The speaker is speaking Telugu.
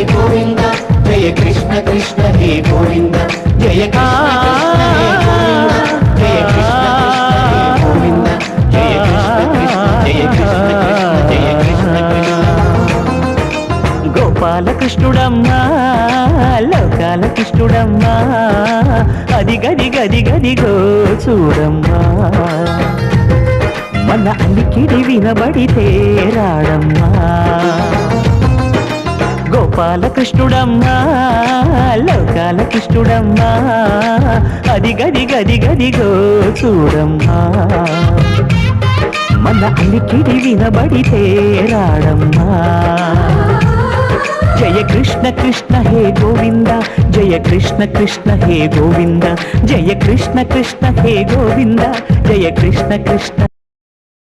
గోవింద జయ కృష్ణ కృష్ణ హే గోవింద జయ కృష్ణ గోవింద జయ కృష్ణ గోపాలకృష్ణుడమ్మా లోకాల కృష్ణుడమ్మా అది గది గది గదిగో చూడమ్మా మన అలికిడి వినబడితే రాడమ్మా గోపాలకృష్ణుడమ్మా లోకాల కృష్ణుడమ్మా అది గది గది గదిగో చూడమ్మా మన అలికిడి వినబడితే రాడమ్మా జయ కృష్ణ కృష్ణ హే గోవింద జయ కృష్ణ కృష్ణ హే గోవింద జయ కృష్ణ కృష్ణ హే గోవింద జయ కృష్ణ కృష్ణ